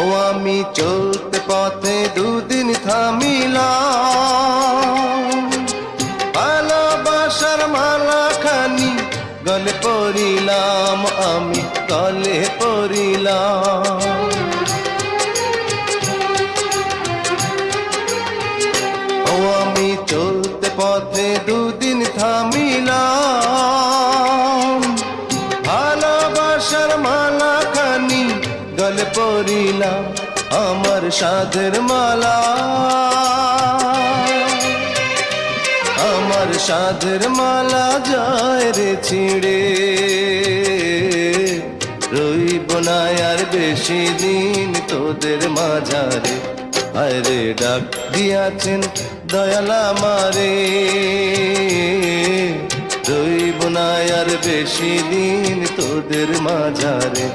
ও আমি চলতে পথে দুদিন থামিলাম, ভালোবাসার মালাখানি গলে পড়িলাম, আমি গলে পড়িলাম। ও আমি চলতে পথে দুদিন থামিলাম, ভালোবাসার মালাখানি গলে পড়িলাম, আমার সাধের মালা, আমার সাধের মালা যায় রে ছিঁড়ে, রইব না আর বেশি দিন তোদের মাঝারে। হায় রে ডাক দিয়াছেন দয়াল আমারে, রইব না আর বেশি দিন তোদের মাঝারে।